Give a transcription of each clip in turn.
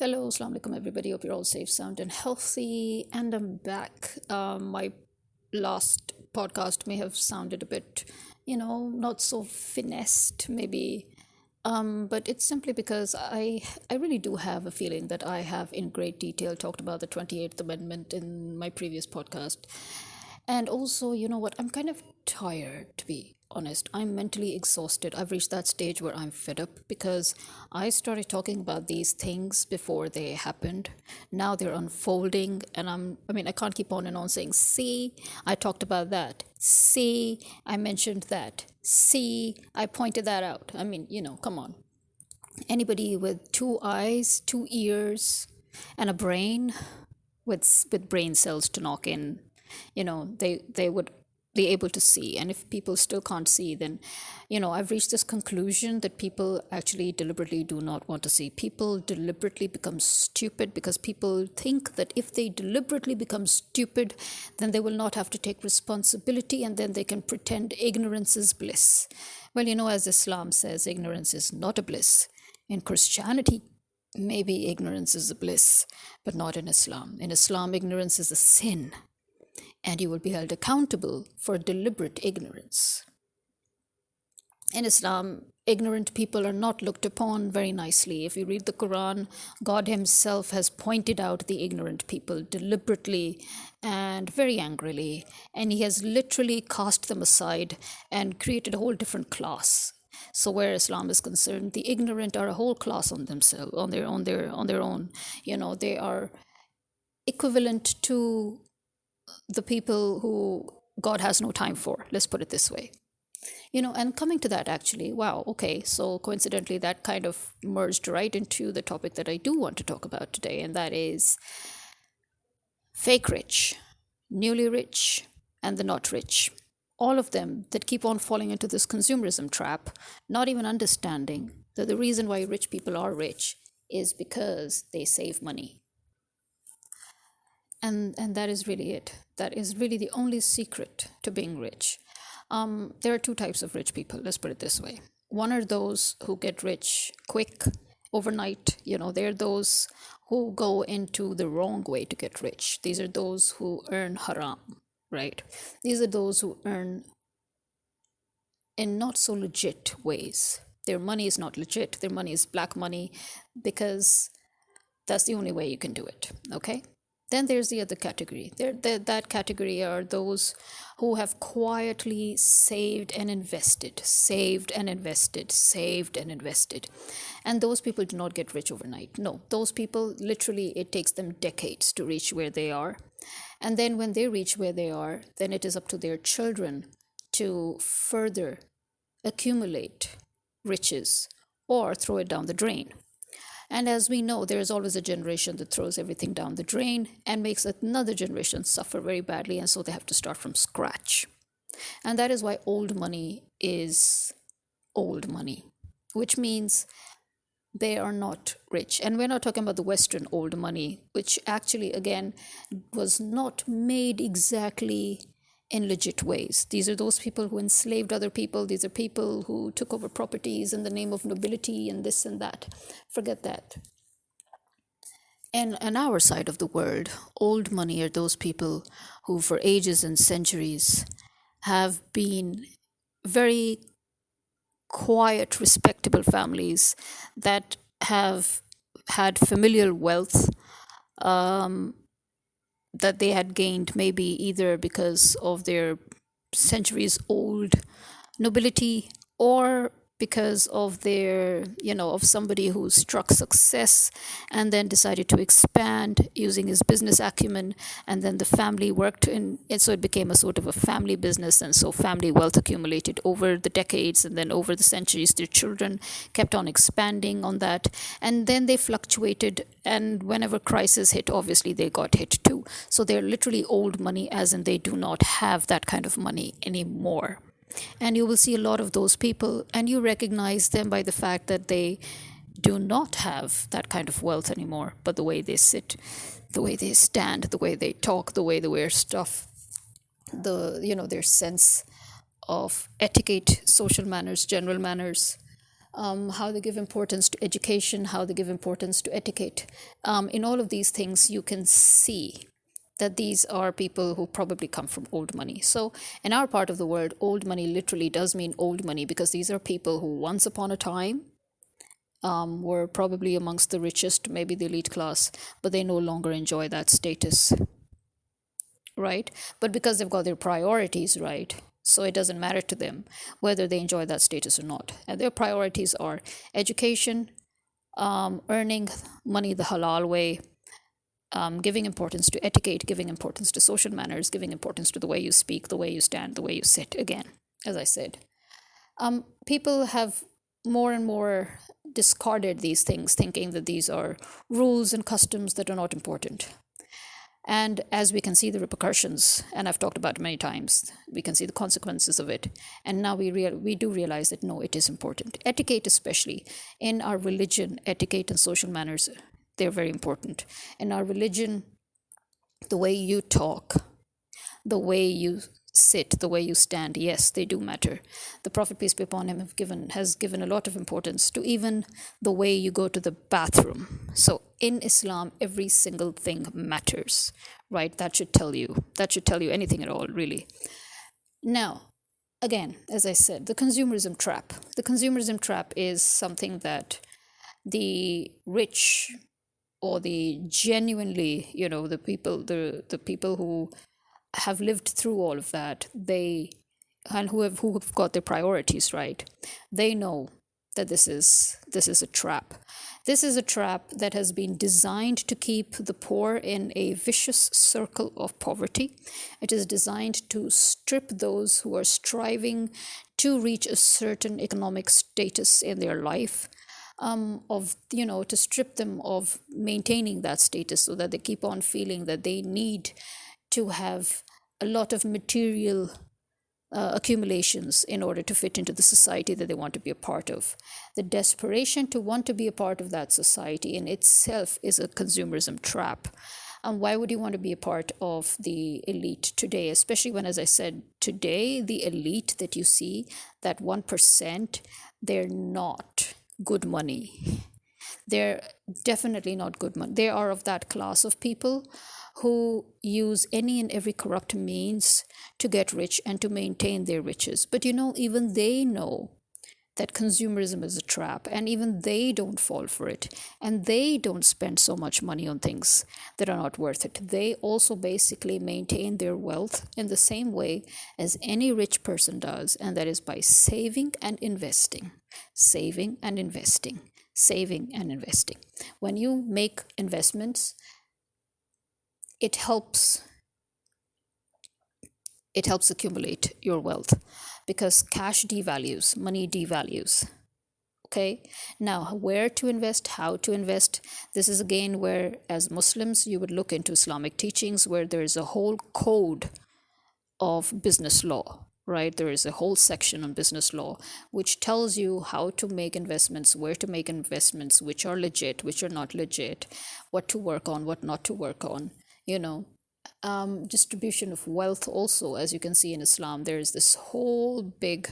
Hello, Assalamu alaikum, everybody. Hope you're all safe, sound, and healthy. And I'm back. My last podcast may have sounded a bit, not so finessed, maybe. But it's simply because I really do have a feeling that I have in great detail talked about the 28th Amendment in my previous podcast. And also, you know what? I'm kind of tired, to be honest. I'm mentally exhausted. I've reached that stage where I'm fed up because I started talking about these things before they happened. Now they're unfolding, and I can't keep on and on saying, see, I talked about that. See, I mentioned that. See, I pointed that out. Come on. Anybody with two eyes, two ears, and a brain with brain cells to knock in, they would be able to see. And if people still can't see, then I've reached this conclusion that people actually deliberately do not want to see. People deliberately become stupid because people think that if they deliberately become stupid, then they will not have to take responsibility, and then they can pretend ignorance is bliss. Well, as Islam says, ignorance is not a bliss. In Christianity, maybe ignorance is a bliss, but not in Islam. In Islam, ignorance is a sin, and you will be held accountable for deliberate ignorance. In Islam, ignorant people are not looked upon very nicely. If you read the Quran, God Himself has pointed out the ignorant people deliberately and very angrily, and He has literally cast them aside and created a whole different class. So where Islam is concerned, the ignorant are a whole class on themselves, on their own. They are equivalent to the people who God has no time for. Let's put it this way. And coming to that, actually, wow, okay, so coincidentally, that kind of merged right into the topic that I do want to talk about today, and that is fake rich, newly rich, and the not rich. All of them that keep on falling into this consumerism trap, not even understanding that the reason why rich people are rich is because they save money. And that is really it. That is really the only secret to being rich. There are two types of rich people, let's put it this way. One are those who get rich quick, overnight. They're those who go into the wrong way to get rich. These are those who earn haram, right? These are those who earn in not so legit ways. Their money is not legit. Their money is black money because that's the only way you can do it, okay? Then there's the other category. That category are those who have quietly saved and invested, saved and invested, saved and invested. And those people do not get rich overnight. No, those people, literally, it takes them decades to reach where they are. And then when they reach where they are, then it is up to their children to further accumulate riches or throw it down the drain. And as we know, there is always a generation that throws everything down the drain and makes another generation suffer very badly, and so they have to start from scratch. And that is why old money is old money, which means they are not rich. And we're not talking about the Western old money, which actually, again, was not made exactly in legit ways. These are those people who enslaved other people. These are people who took over properties in the name of nobility and this and that. Forget that. And on our side of the world, old money are those people who for ages and centuries have been very quiet, respectable families that have had familial wealth, that they had gained maybe either because of their centuries old nobility or because of their, of somebody who struck success and then decided to expand using his business acumen, and then the family worked in it, so it became a sort of a family business, and so family wealth accumulated over the decades, and then over the centuries their children kept on expanding on that, and then they fluctuated, and whenever crisis hit, obviously they got hit too. So they're literally old money, as in they do not have that kind of money anymore. And you will see a lot of those people, and you recognize them by the fact that they do not have that kind of wealth anymore, but the way they sit, the way they stand, the way they talk, the way they wear stuff, their sense of etiquette, social manners, general manners, how they give importance to education, how they give importance to etiquette. In all of these things, you can see that these are people who probably come from old money. So, in our part of the world, old money literally does mean old money, because these are people who once upon a time were probably amongst the richest, maybe the elite class, but they no longer enjoy that status, right? But because they've got their priorities right, so it doesn't matter to them whether they enjoy that status or not. And their priorities are education, earning money the halal way, giving importance to etiquette, giving importance to social manners, giving importance to the way you speak, the way you stand, the way you sit. Again, as I said, people have more and more discarded these things, thinking that these are rules and customs that are not important. And as we can see the repercussions, and I've talked about it many times, we can see the consequences of it. And now we do realize that no, it is important. Etiquette, especially in our religion, etiquette and social manners, they're very important. In our religion, the way you talk, the way you sit, the way you stand, yes, they do matter. The Prophet, peace be upon him, has given a lot of importance to even the way you go to the bathroom. So in Islam, every single thing matters, right? That should tell you anything at all, really. Now, again, as I said, the consumerism trap. The consumerism trap is something that the rich, or the genuinely, the people who have lived through all of that, and who have got their priorities right, they know that this is a trap. This is a trap that has been designed to keep the poor in a vicious circle of poverty. It is designed to strip those who are striving to reach a certain economic status in their life, to strip them of maintaining that status, so that they keep on feeling that they need to have a lot of material accumulations in order to fit into the society that they want to be a part of. The desperation to want to be a part of that society in itself is a consumerism trap. And why would you want to be a part of the elite today, especially when, as I said, today, the elite that you see, that 1%, they're not good money. They're definitely not good money. They are of that class of people who use any and every corrupt means to get rich and to maintain their riches. But even they know that consumerism is a trap, and even they don't fall for it, and they don't spend so much money on things that are not worth it. They also basically maintain their wealth in the same way as any rich person does, and that is by saving and investing. Saving and investing. Saving and investing. When you make investments, it helps accumulate your wealth, because cash devalues, money devalues. Okay, now where to invest, how to invest, this is again where, as Muslims, you would look into Islamic teachings, where there is a whole code of business law, right? There is a whole section on business law which tells you how to make investments, where to make investments, which are legit, which are not legit, what to work on, what not to work on. Distribution of wealth also, as you can see in Islam, there is this whole big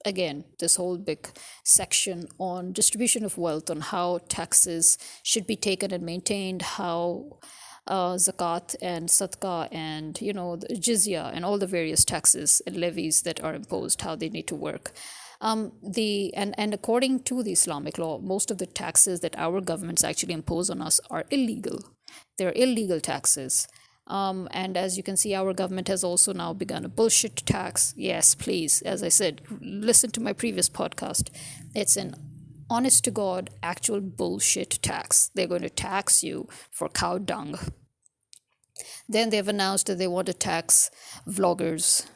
again, this whole big section on distribution of wealth, on how taxes should be taken and maintained, how zakat and sadaqah and the jizya and all the various taxes and levies that are imposed, how they need to work. And according to the Islamic law, most of the taxes that our governments actually impose on us are illegal. They're illegal taxes. And as you can see, our government has also now begun a bullshit tax. Yes, please, as I said, listen to my previous podcast. It's an honest to God, actual bullshit tax. They're going to tax you for cow dung. Then they've announced that they want to tax vloggers.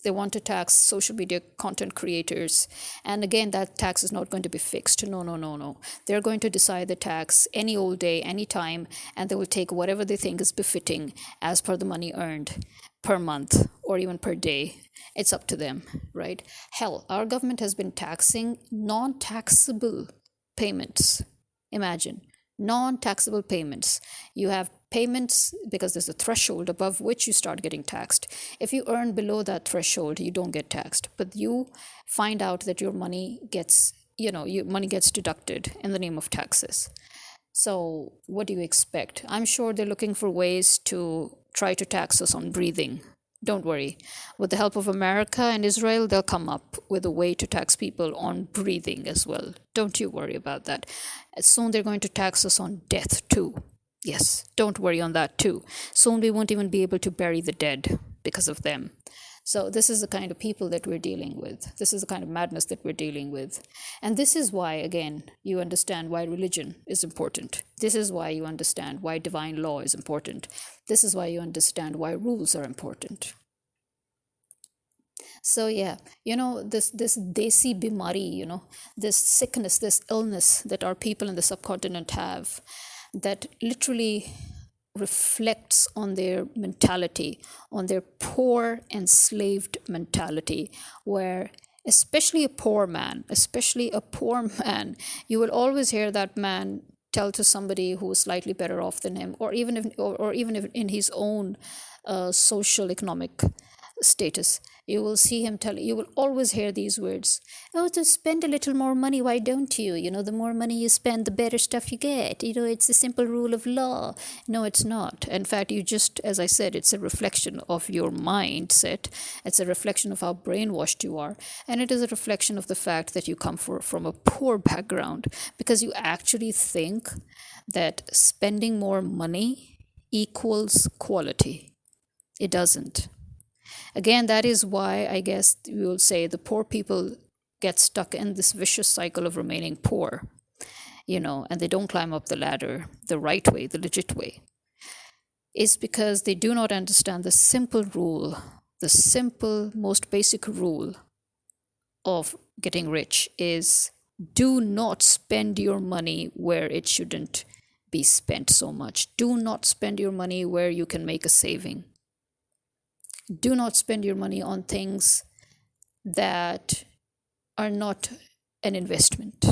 They want to tax social media content creators. And again, that tax is not going to be fixed. No. They're going to decide the tax any old day, any time, and they will take whatever they think is befitting as per the money earned per month or even per day. It's up to them, right? Hell, our government has been taxing non-taxable payments. Imagine, non-taxable payments. You have payments, because there's a threshold above which you start getting taxed. If you earn below that threshold, you don't get taxed, but you find out that your money gets, your money gets deducted in the name of taxes. So what do you expect? I'm sure they're looking for ways to try to tax us on breathing. Don't worry. With the help of America and Israel, they'll come up with a way to tax people on breathing as well. Don't you worry about that. Soon they're going to tax us on death too. Yes, don't worry on that too. Soon we won't even be able to bury the dead because of them. So, this is the kind of people that we're dealing with. This is the kind of madness that we're dealing with. And this is why, again, you understand why religion is important. This is why you understand why divine law is important. This is why you understand why rules are important. So, yeah, this desi bimari, this sickness, this illness that our people in the subcontinent have, that literally reflects on their mentality, on their poor, enslaved mentality, where especially a poor man, you will always hear that man tell to somebody who is slightly better off than him, or even if in his own social economic status, you will see him tell, you will always hear these words: oh, to spend a little more money, why don't you? The more money you spend, the better stuff you get. It's a simple rule of law. No, it's not. In fact, as I said, it's a reflection of your mindset. It's a reflection of how brainwashed you are. And it is a reflection of the fact that you come from a poor background, because you actually think that spending more money equals quality. It doesn't. Again, that is why I guess we will say the poor people get stuck in this vicious cycle of remaining poor, and they don't climb up the ladder the right way, the legit way. It's because they do not understand the simple rule, the simple, most basic rule of getting rich is: do not spend your money where it shouldn't be spent so much. Do not spend your money where you can make a saving. Do not spend your money on things that are not an investment.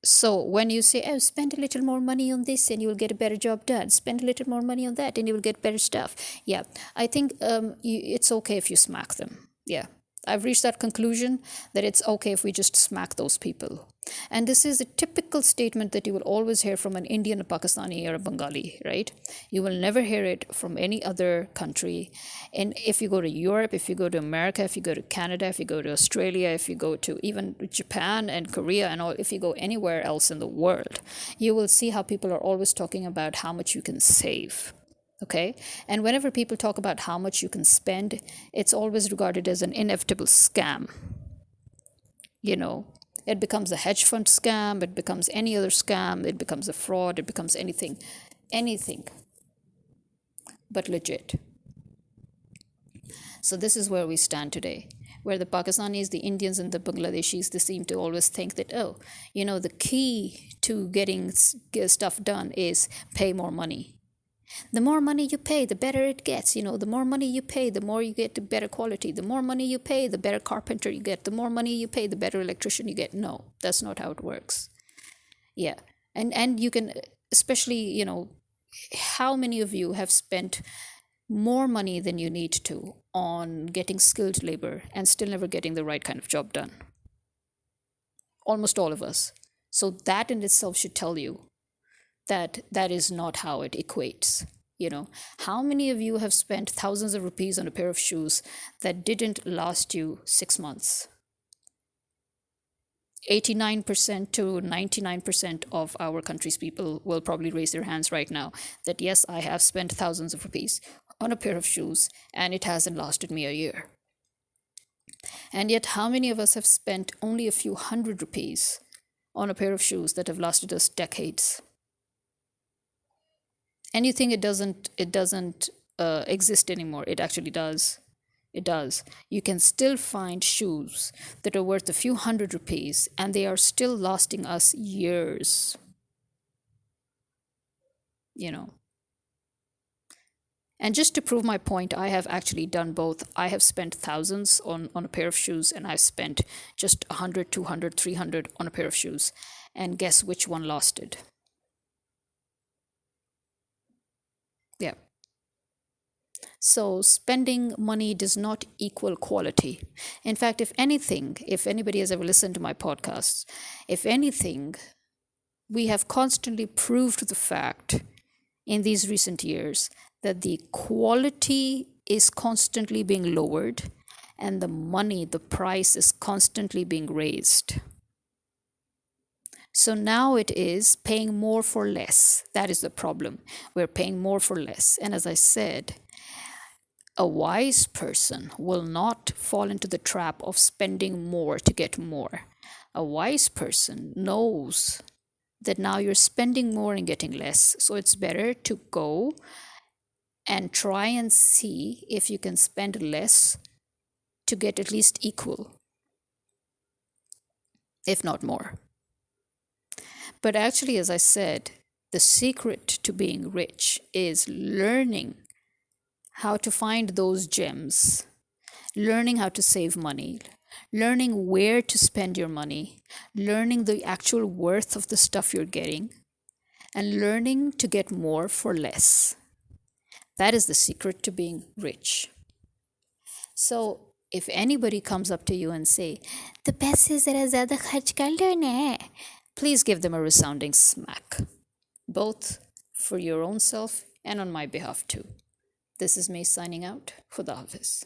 So when you say, oh, spend a little more money on this and you will get a better job done, spend a little more money on that and you will get better stuff. Yeah, I think it's okay if you smack them. Yeah, I've reached that conclusion that it's okay if we just smack those people. And this is a typical statement that you will always hear from an Indian, a Pakistani, or a Bengali, right? You will never hear it from any other country. And if you go to Europe, if you go to America, if you go to Canada, if you go to Australia, if you go to even Japan and Korea and all, if you go anywhere else in the world, you will see how people are always talking about how much you can save. Okay? And whenever people talk about how much you can spend, it's always regarded as an inevitable scam. It becomes a hedge fund scam, it becomes any other scam, it becomes a fraud, it becomes anything but legit. So this is where we stand today, where the Pakistanis, the Indians, and the Bangladeshis, they seem to always think that, the key to getting stuff done is pay more money. The more money you pay, the better it gets. The more money you pay, the more you get the better quality. The more money you pay, the better carpenter you get. The more money you pay, the better electrician you get. No, that's not how it works. Yeah. And you can, especially, how many of you have spent more money than you need to on getting skilled labor and still never getting the right kind of job done? Almost all of us. So that in itself should tell you that is not how it equates. How many of you have spent thousands of rupees on a pair of shoes that didn't last you 6 months? 89% to 99% of our country's people will probably raise their hands right now that yes, I have spent thousands of rupees on a pair of shoes and it hasn't lasted me a year. And yet, how many of us have spent only a few hundred rupees on a pair of shoes that have lasted us decades? And you think it doesn't exist anymore. It actually does. It does. You can still find shoes that are worth a few hundred rupees and they are still lasting us years. And just to prove my point, I have actually done both. I have spent thousands on a pair of shoes and I've spent just 100, 200, 300 on a pair of shoes. And guess which one lasted? Yeah. So spending money does not equal quality. In fact, if anything, if anybody has ever listened to my podcasts, if anything, we have constantly proved the fact in these recent years that the quality is constantly being lowered and the money, the price is constantly being raised. So now it is paying more for less. That is the problem. We're paying more for less. And as I said, a wise person will not fall into the trap of spending more to get more. A wise person knows that now you're spending more and getting less. So it's better to go and try and see if you can spend less to get at least equal, if not more. But actually, as I said, the secret to being rich is learning how to find those gems, learning how to save money, learning where to spend your money, learning the actual worth of the stuff you're getting, and learning to get more for less. That is the secret to being rich. So if anybody comes up to you and say, the best is zara zyada kharch kar lena hai, please give them a resounding smack, both for your own self and on my behalf too. This is me signing out. Khuda Hafiz.